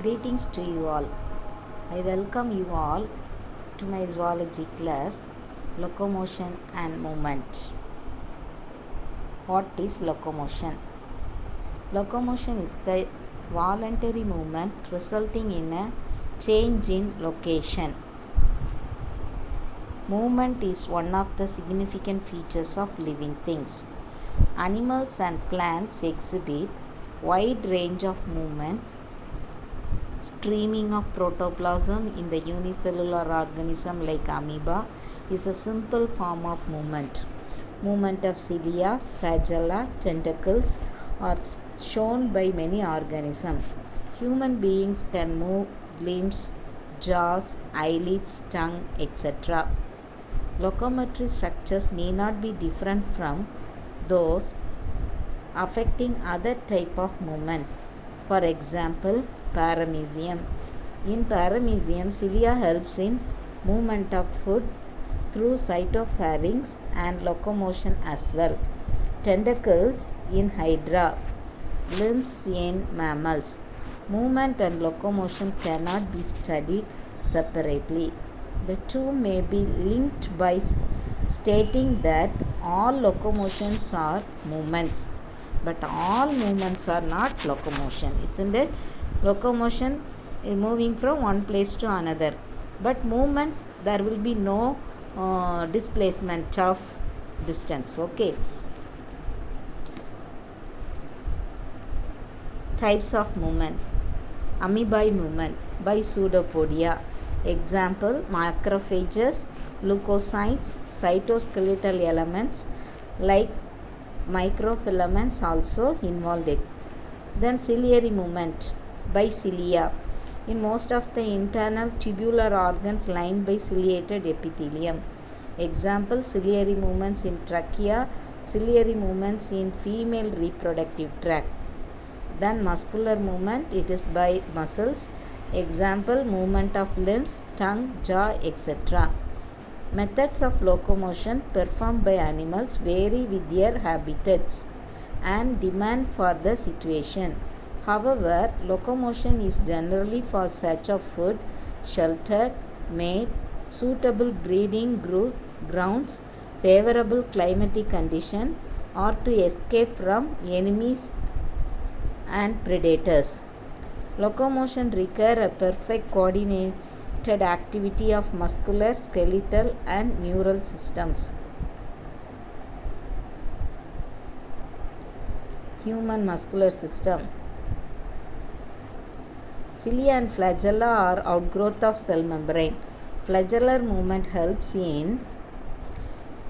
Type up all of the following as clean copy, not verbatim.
Greetings to you all. I welcome you all to my zoology class, Locomotion and Movement. What is locomotion? Locomotion is the voluntary movement resulting in a change in location. Movement is one of the significant features of living things. Animals and plants exhibit wide range of movements. Streaming of protoplasm in the unicellular organism like amoeba is a simple form of movement. Movement of cilia, flagella, tentacles are shown by many organisms. Human beings can move limbs, jaws, eyelids, tongue, etc. Locomotory structures need not be different from those affecting other type of movement. For example, paramecium. In paramecium, cilia helps in movement of food through cytopharynx and locomotion as well. Tentacles in hydra, limbs in mammals. Movement and locomotion cannot be studied separately. The two may be linked by stating that all locomotions are movements, but all movements are not locomotion, isn't it? Locomotion is moving from one place to another, but movement there will be no displacement of distance. Okay. Types of movement. Amoeboid movement by pseudopodia. Example, macrophages, leukocytes, cytoskeletal elements like microfilaments also involved it. Then ciliary movement by cilia. In most of the internal tubular organs lined by ciliated epithelium. Example, ciliary movements in trachea, ciliary movements in female reproductive tract. Then muscular movement, it is by muscles. Example, movement of limbs, tongue, jaw, etc. Methods of locomotion performed by animals vary with their habitats and demand for the situation. However, locomotion is generally for search of food, shelter, mate, suitable breeding grounds, favorable climatic condition, or to escape from enemies and predators. Locomotion requires a perfect coordinated activity of muscular, skeletal, and neural systems. Human muscular system. Cilia and flagella are outgrowth of cell membrane. Flagellar movement helps in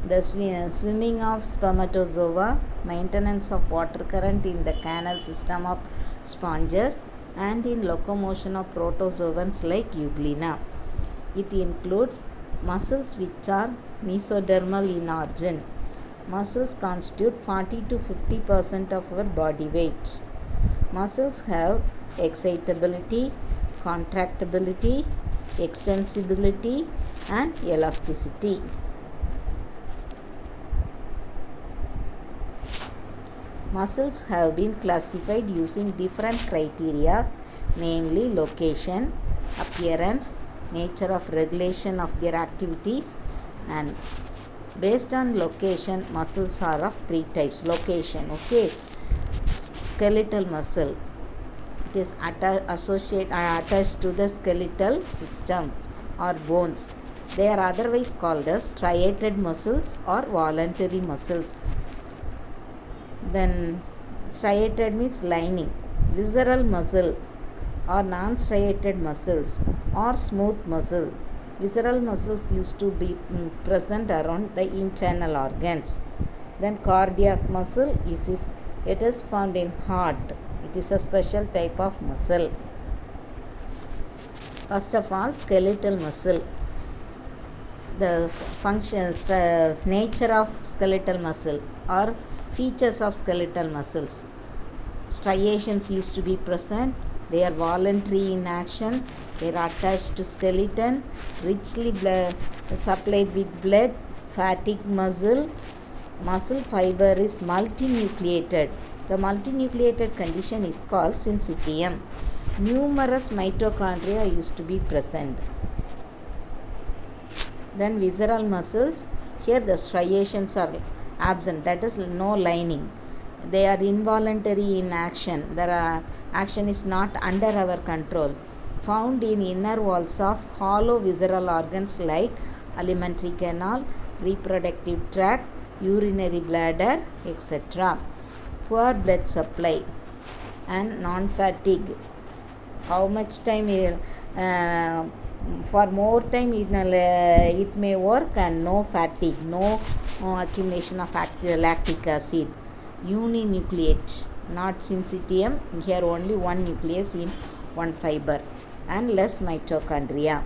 the swimming of spermatozoa, maintenance of water current in the canal system of sponges, and in locomotion of protozoans like Euglena. It includes muscles which are mesodermal in origin. Muscles constitute 40 to 50% of our body weight. Muscles have excitability, contractibility, extensibility, and elasticity. Muscles have been classified using different criteria, namely location, appearance, nature of regulation of their activities, and based on location, muscles are of three types. Location, okay. Skeletal muscle, it is attached to the skeletal system or bones. They are otherwise called as striated muscles or voluntary muscles. Then striated means lining. Visceral muscle or non-striated muscles or smooth muscle. Visceral muscles used to be present around the internal organs. Then cardiac muscle it is found in heart. It is a special type of muscle. First of all, skeletal muscle. The functions, nature of skeletal muscle or features of skeletal muscles. Striations used to be present. They are voluntary in action. They are attached to skeleton, richly supplied with blood. Fatigue muscle. Muscle fiber is multinucleated. The multinucleated condition is called syncytium. Numerous mitochondria used to be present. Then visceral muscles, here the striations are absent, that is no lining. They are involuntary in action. Their action is not under our control. Found in inner walls of hollow visceral organs like alimentary canal, reproductive tract, urinary bladder, etc. Poor blood supply and non-fatigue. How much time for more time it may work, and no fatigue, no accumulation of lactic acid. Uninucleate, not syncytium, here only one nucleus in one fiber, and less mitochondria.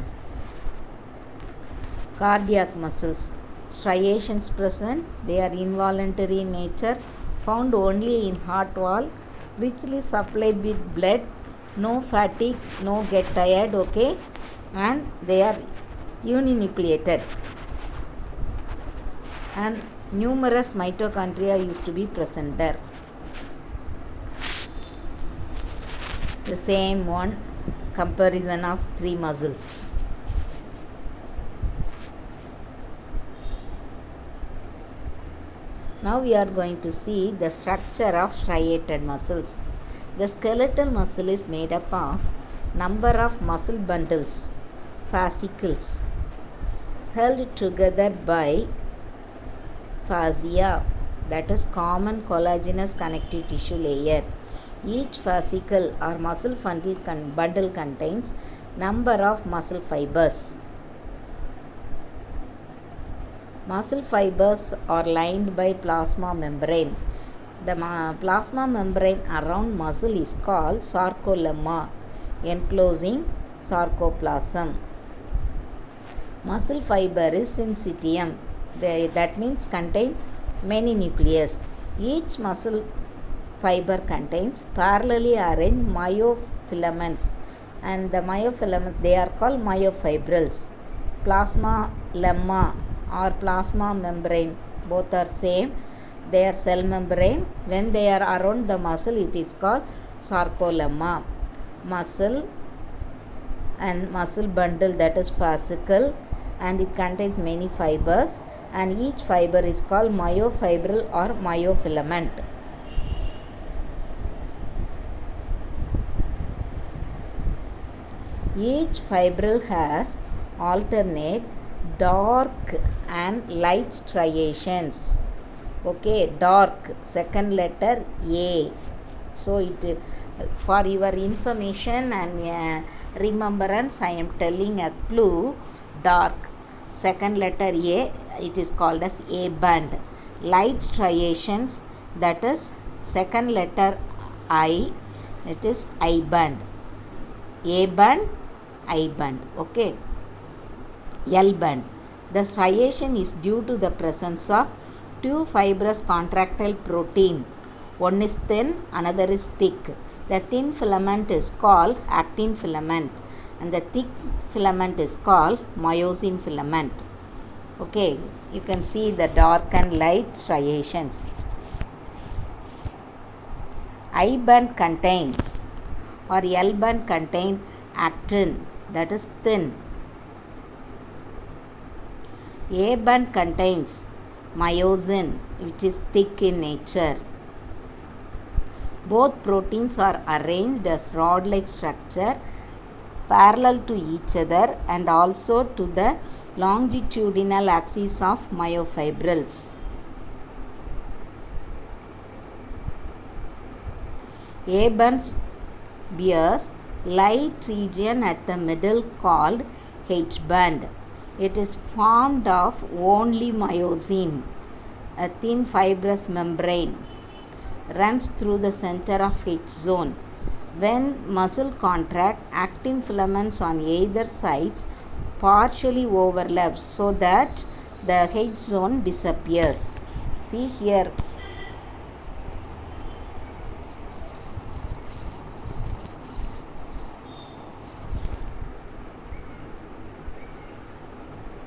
Cardiac muscles, striations present, they are involuntary in nature, found only in heart wall, richly supplied with blood, no fatigue, no get tired, okay, and they are uninucleated, and numerous mitochondria used to be present there. The same one, comparison of three muscles. Now we are going to see the structure of striated muscles. The skeletal muscle is made up of number of muscle bundles, fascicles, held together by fascia, that is common collagenous connective tissue layer. Each fascicle or muscle bundle contains number of muscle fibers. Muscle fibers are lined by plasma membrane. The plasma membrane around muscle is called sarcolemma, enclosing sarcoplasm. Muscle fiber is syncytium. That means contain many nucleus. Each muscle fiber contains parallelly arranged myofilaments, and the myofilaments, they are called myofibrils. Plasma lemma or plasma membrane, both are same. They are cell membrane. When they are around the muscle, it is called sarcolemma. Muscle and muscle bundle, that is fascicle, and it contains many fibers, and each fiber is called myofibril or myofilament. Each fibril has alternate dark and light striations. Okay, dark, second letter A. So it, for your information and remembrance, I am telling a clue. Dark, second letter A, it is called as A band. Light striations, that is second letter I, it is I band. A band, I band. Okay. L band. The striation is due to the presence of two fibrous contractile protein. One is thin, another is thick. The thin filament is called actin filament, and the thick filament is called myosin filament. Okay, you can see the dark and light striations. I band contain, or L band contain actin, that is thin. A band contains myosin, which is thick in nature. Both proteins are arranged as rod-like structure parallel to each other and also to the longitudinal axis of myofibrils. A band bears light region at the middle called H band. It is formed of only myosin. A thin fibrous membrane runs through the center of H zone. When muscle contract, actin filaments on either sides partially overlap so that the H zone disappears. See here.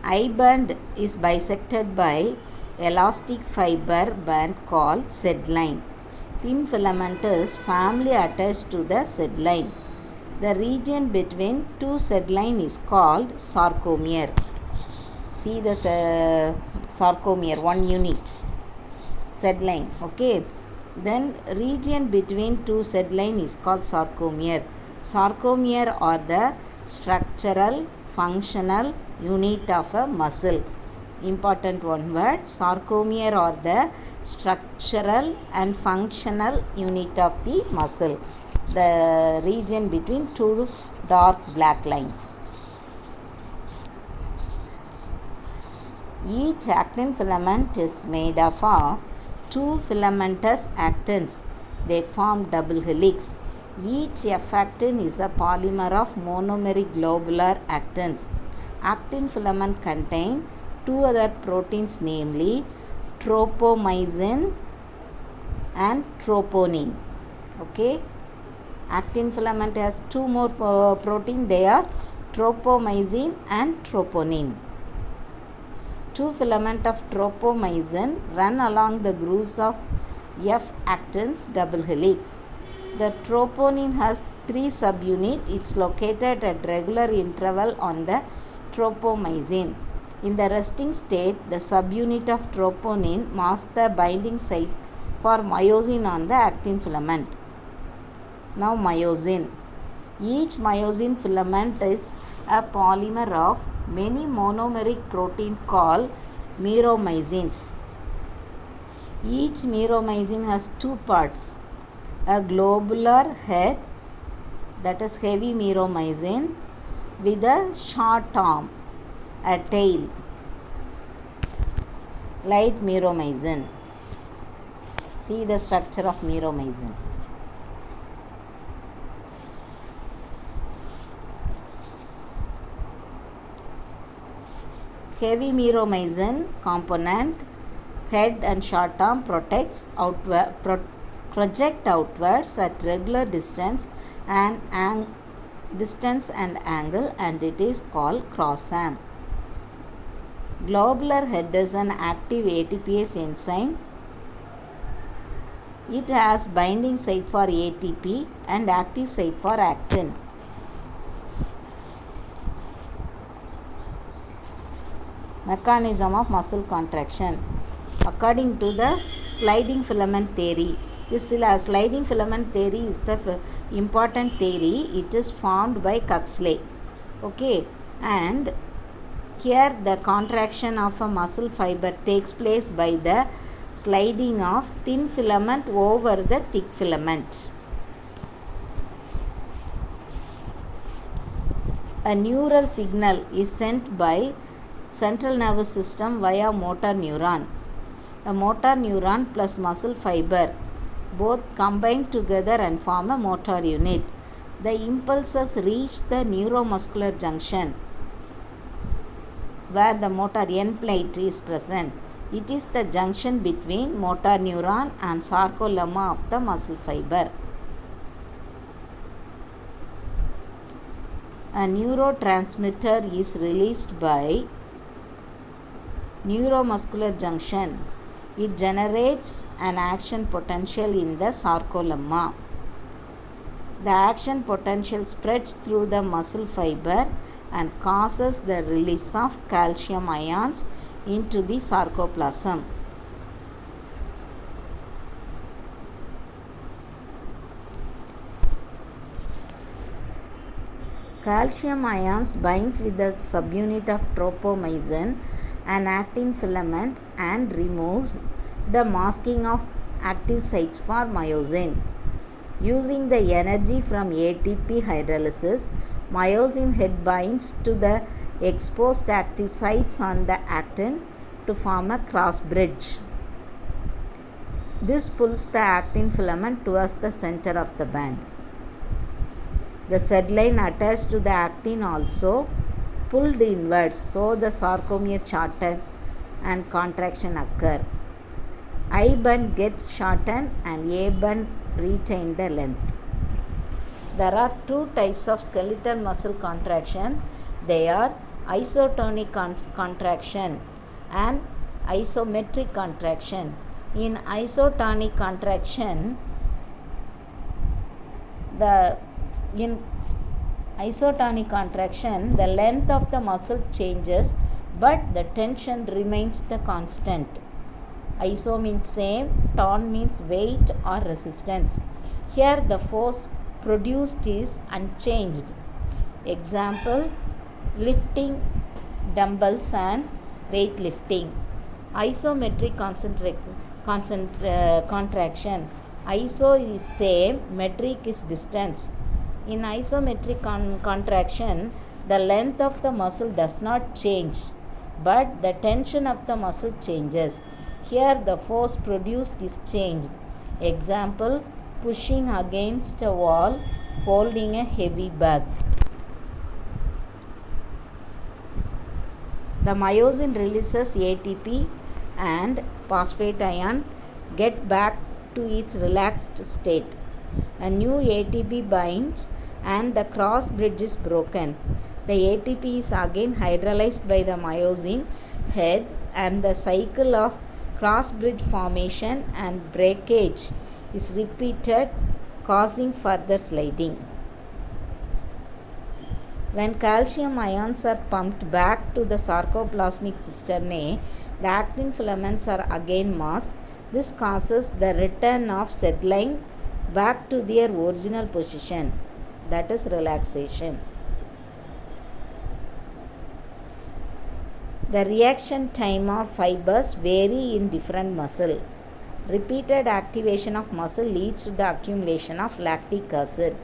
I band is bisected by elastic fiber band called Z line. Thin filament is firmly attached to the Z line. The region between two Z line is called sarcomere. See the sarcomere, 1 unit Z line. Okay. Then region between two Z line is called sarcomere. Sarcomere are the structural functional unit of a muscle. Important one word. Sarcomere are the structural and functional unit of the muscle. The region between two dark black lines. Each actin filament is made up of two filamentous actins. They form double helix. Each F actin is a polymer of monomeric globular actins. Actin filament contain two other proteins, namely tropomyosin and troponin. Okay. Actin filament has two more protein. They are tropomyosin and troponin. Two filament of tropomyosin run along the grooves of F actins double helix. The troponin has 3 subunits. It's located at regular interval on the tropomyosin. In the resting state, the subunit of troponin masks the binding site for myosin on the actin filament. Now myosin. Each myosin filament is a polymer of many monomeric protein called meromycins. Each meromycin has two parts: a globular head, that is heavy meromycin, with a short arm, a tail, light meromycin. See the structure of meromycin. Heavy meromycin component, head and short arm, project outwards at regular distance and angle, and it is called cross-arm. Globular head is an active ATPase enzyme. It has binding site for ATP and active site for actin. Mechanism of muscle contraction. According to the sliding filament theory, this sliding filament theory is the important theory. It is formed by Huxley. Okay, and here the contraction of a muscle fiber takes place by the sliding of thin filament over the thick filament. A neural signal is sent by central nervous system via motor neuron. A motor neuron plus muscle fiber both combine together and form a motor unit. The impulses reach the neuromuscular junction where the motor end plate is present. It is the junction between motor neuron and sarcolemma of the muscle fiber. A neurotransmitter is released by neuromuscular junction. It generates an action potential in the sarcolemma. The action potential spreads through the muscle fiber and causes the release of calcium ions into the sarcoplasm. Calcium ions binds with the subunit of tropomyosin and actin filament and removes the masking of active sites for myosin. Using the energy from ATP hydrolysis, myosin head binds to the exposed active sites on the actin to form a cross bridge. This pulls the actin filament towards the center of the band. The Z line attached to the actin also pulled inwards, so the sarcomere shorten and contraction occur. I band gets shortened and A band retain the length. There are two types of skeletal muscle contraction. They are isotonic contraction and isometric contraction. In isotonic contraction, in Isotonic contraction, the length of the muscle changes but the tension remains the constant. Iso means same, ton means weight or resistance. Here the force produced is unchanged. Example, lifting dumbbells and weightlifting. Isometric contraction. Iso is same, metric is distance. In isometric contraction, the length of the muscle does not change, but the tension of the muscle changes. Here the force produced is changed. Example, pushing against a wall, holding a heavy bag. The myosin releases ATP and phosphate ion get back to its relaxed state. A new ATP binds and the cross bridge is broken. The ATP is again hydrolyzed by the myosin head and the cycle of cross bridge formation and breakage is repeated, causing further sliding. When calcium ions are pumped back to the sarcoplasmic cisternae, the actin filaments are again masked. This causes the return of settling back to their original position, that is relaxation. The reaction time of fibers vary in different muscle. Repeated activation of muscle leads to the accumulation of lactic acid.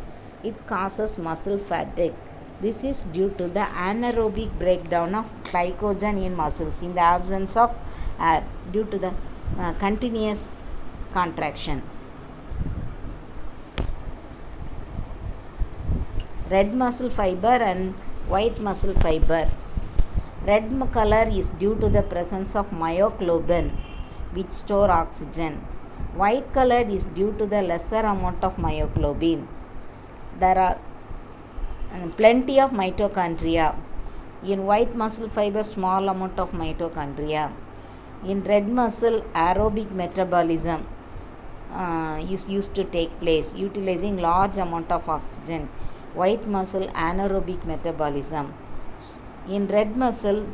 It causes muscle fatigue. This is due to the anaerobic breakdown of glycogen in muscles in the absence of air due to the continuous contraction. Red muscle fiber and white muscle fiber. Red color is due to the presence of myoglobin, which store oxygen. White color is due to the lesser amount of myoglobin. There are plenty of mitochondria. In white muscle fiber, small amount of mitochondria. In red muscle, aerobic metabolism is used to take place, utilizing large amount of oxygen. White muscle, anaerobic metabolism. In red muscle,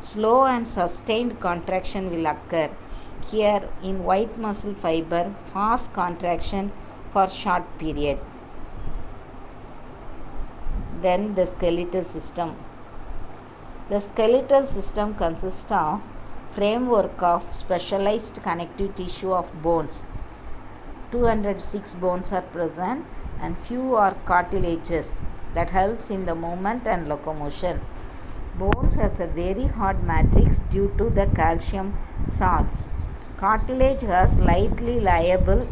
slow and sustained contraction will occur. Here in white muscle fiber, fast contraction for short period. Then the skeletal system. The skeletal system consists of framework of specialized connective tissue of bones. 206 bones are present and few are cartilages that helps in the movement and locomotion. Bones has a very hard matrix due to the calcium salts. Cartilage has slightly liable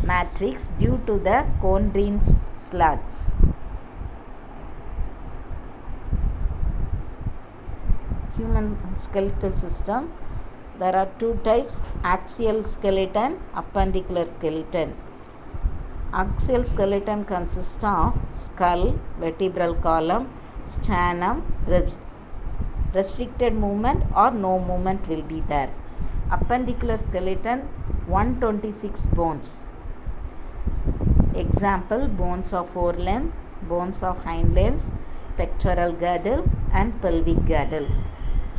matrix due to the chondrine slats. Human skeletal system. There are two types, axial skeleton, appendicular skeleton. Axial skeleton consists of skull, vertebral column, sternum, ribs. Restricted movement or no movement will be there. Appendicular skeleton, 126 bones. Example, bones of forelimb, bones of hind limbs, pectoral girdle and pelvic girdle.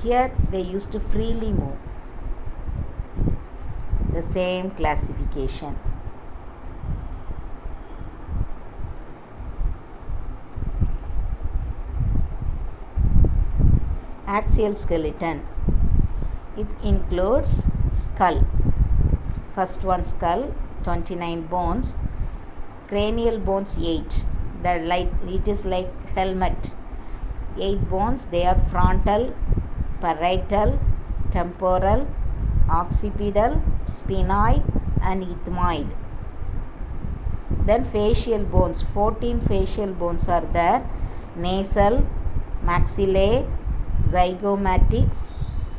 Here they used to freely move. The same classification. Axial skeleton. It includes skull. First one skull, 29 bones. Cranial bones 8. It is like helmet. 8 bones. They are frontal, parietal, temporal, occipital, sphenoid and ethmoid. Then facial bones. 14 facial bones are there. Nasal, maxillae, zygomatics,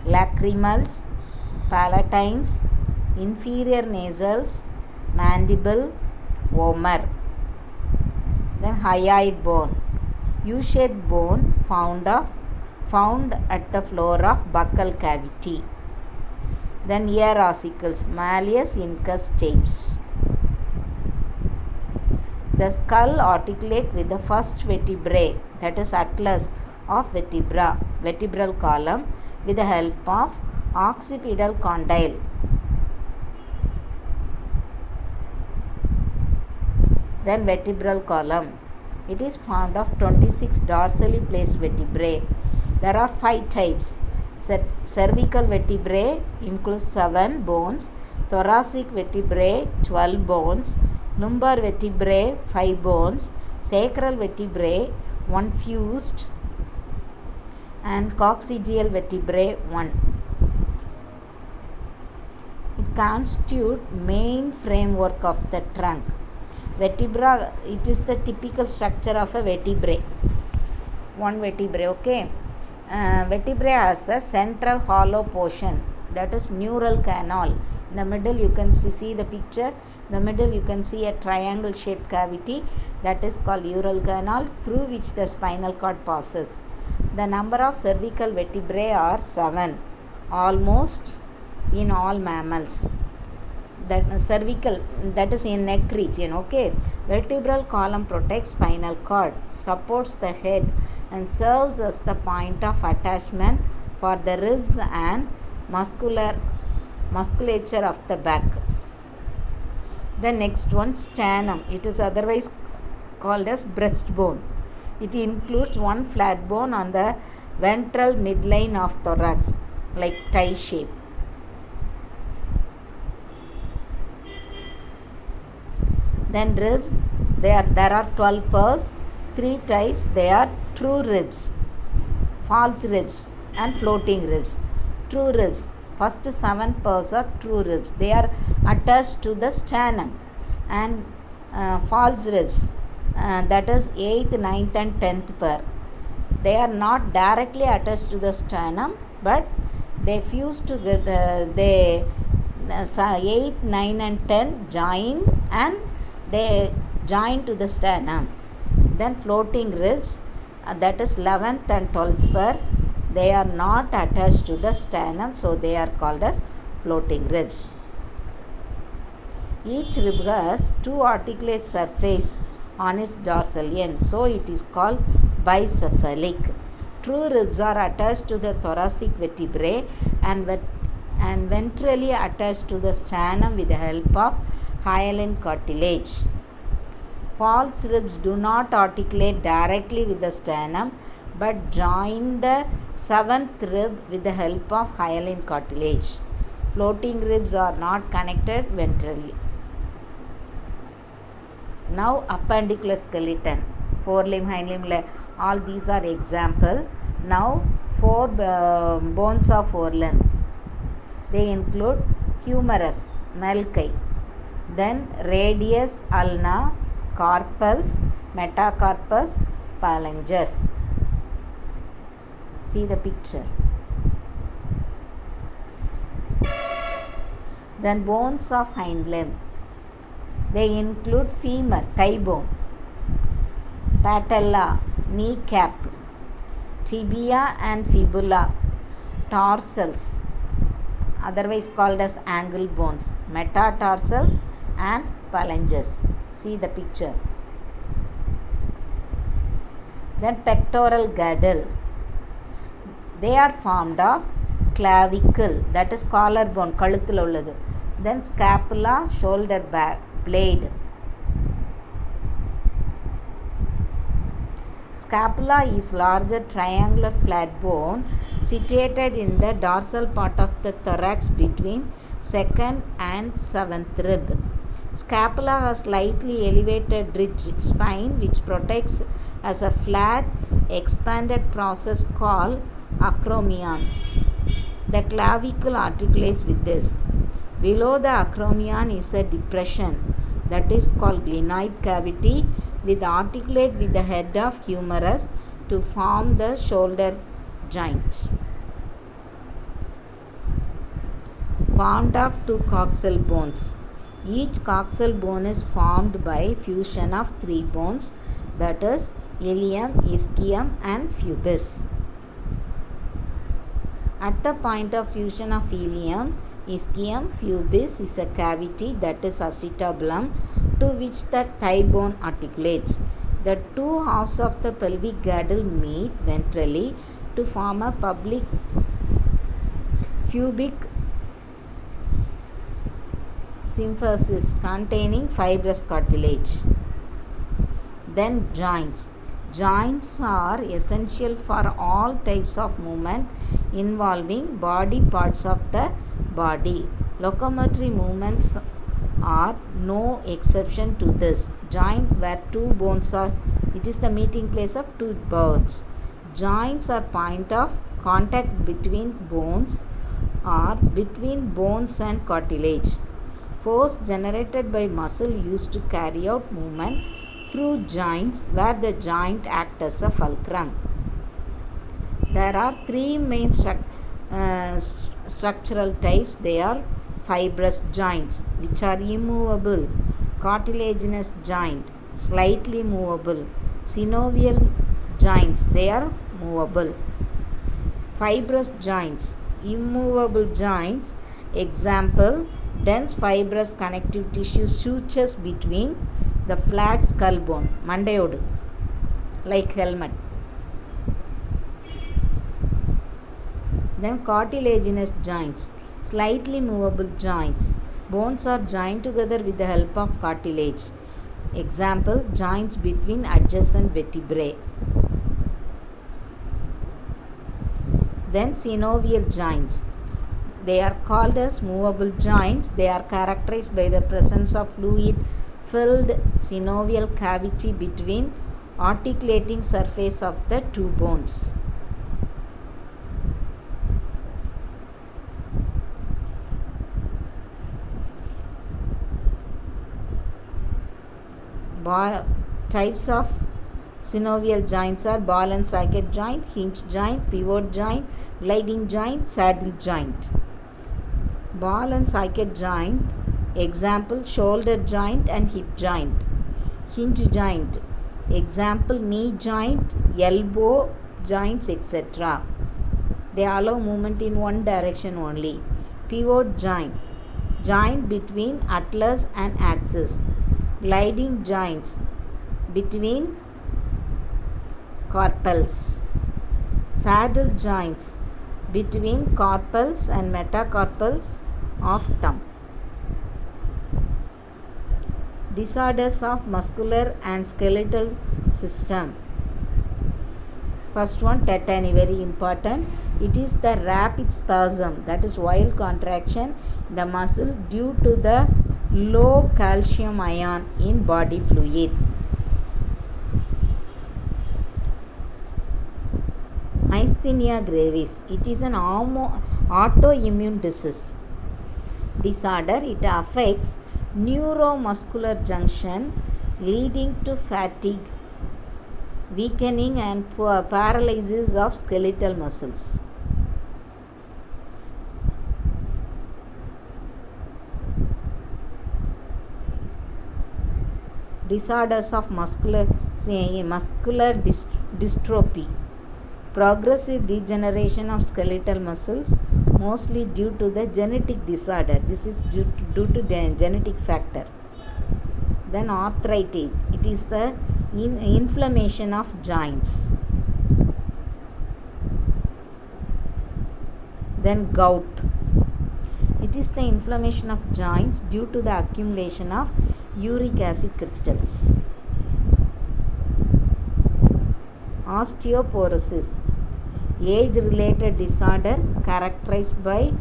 lacrimals, palatines, inferior nasals, mandible, vomer. Then hyoid bone. U-shaped bone found at the floor of buccal cavity. Then ear ossicles, malleus, incus, stapes. The skull articulate with the first vertebrae, that is atlas of vertebral column, with the help of occipedal condyle. Then vertebral column. It is formed of 26 dorsally placed vertebrae. There are 5 types. Cervical vertebrae includes 7 bones, thoracic vertebrae 12 bones, lumbar vertebrae 5 bones, sacral vertebrae 1 fused, and coccygeal vertebrae 1. It constitutes main framework of the trunk. Vertebra, it is the typical structure of a vertebrae. One vertebrae, okay. Vertebrae has a central hollow portion, that is neural canal. In the middle you can see the picture. In the middle you can see a triangle shaped cavity, that is called neural canal, through which the spinal cord passes. The number of cervical vertebrae are 7, almost in all mammals. The cervical, that is in neck region, okay. Vertebral column protects spinal cord, supports the head, and serves as the point of attachment for the ribs and musculature of the back. The next one, sternum. It is otherwise called as breastbone. It includes one flat bone on the ventral midline of thorax, like tie shape. Then ribs, there are 12 pairs, 3 types. They are true ribs, false ribs, and floating ribs. True ribs, first 7 pairs are true ribs. They are attached to the sternum. And false ribs, that is 8th, 9th and 10th pair. They are not directly attached to the sternum, but they fuse together. They 8, 9 and 10 join, and they join to the sternum. Then floating ribs, that is 11th and 12th pair. They are not attached to the sternum, so they are called as floating ribs. Each rib has 2 articulate surface on its dorsal end, so it is called bicephalic. True ribs are attached to the thoracic vertebrae and ventrally attached to the sternum with the help of hyaline cartilage. False ribs do not articulate directly with the sternum, but join the 7th rib with the help of hyaline cartilage. Floating ribs are not connected ventrally. Now appendicular skeleton, forelimb, hindlimb, all these are example. Now 4 bones of forelimb. They include humerus, melchi, then radius, ulna, carpals, metacarpus, phalanges. See the picture. Then bones of hind limb. They include femur, thigh bone, patella, kneecap, tibia and fibula, tarsals, otherwise called as ankle bones, metatarsals and phalanges. See the picture. Then pectoral girdle. They are formed of clavicle, that is collarbone, kaluthula ulladu. Then scapula, shoulder blade. Scapula is larger triangular flat bone situated in the dorsal part of the thorax between 2nd and 7th rib. Scapula has slightly elevated ridge spine which protects as a flat expanded process called acromion. The clavicle articulates with this. Below the acromion is a depression that is called glenoid cavity with articulate with the head of humerus to form the shoulder joint. Formed of 2 coxal bones. Each coxal bone is formed by fusion of 3 bones, that is ilium, ischium and pubis. At the point of fusion of ilium, ischium, pubis is a cavity, that is acetabulum, to which the thigh bone articulates. The two halves of the pelvic girdle meet ventrally to form a pubic symphysis containing fibrous cartilage. Then joints. Joints are essential for all types of movement involving body parts of the body. Locomotory movements are no exception to this. Joint where two bones are, it is the meeting place of two bones. Joints are point of contact between bones or between bones and cartilage. Force generated by muscle used to carry out movement through joints where the joint act as a fulcrum. There are three main structural types. They are fibrous joints, which are immovable; cartilaginous joint, slightly movable; synovial joints, they are movable. Fibrous joints, immovable joints. Example, dense fibrous connective tissue sutures between the flat skull bone, mandayodu, like helmet. Then cartilaginous joints, slightly movable joints. Bones are joined together with the help of cartilage. Example, joints between adjacent vertebrae. Then synovial joints. They are called as movable joints. They are characterized by the presence of fluid-filled synovial cavity between articulating surface of the two bones. Types of synovial joints are ball and socket joint, hinge joint, pivot joint, gliding joint, saddle joint. Ball and socket joint, example, shoulder joint and hip joint. Hinge joint, example, knee joint, elbow joints, etc. They allow movement in one direction only. Pivot joint, joint between atlas and axis. Gliding joints, between carpals. Saddle joints, between carpals and metacarpals of thumb. Disorders of muscular and skeletal system. First one, tetany, very important. It is the rapid spasm, that is wild contraction in the muscle due to the low calcium ion in body fluid. Myasthenia gravis, it is an autoimmune disorder. It affects neuromuscular junction leading to fatigue, weakening and paralysis of skeletal muscles. Disorders of muscular dystrophy. Progressive degeneration of skeletal muscles, mostly due to the genetic disorder. This is due to the genetic factor. Then arthritis. It is the inflammation of joints. Then gout. It is the inflammation of joints due to the accumulation of uric acid crystals. Osteoporosis, age-related disorder characterized by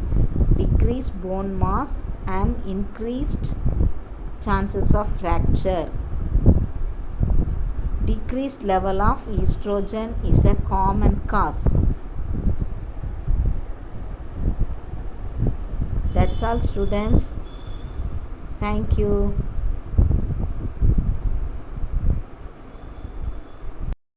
decreased bone mass and increased chances of fracture. Decreased level of estrogen is a common cause. That's all, students. Thank you.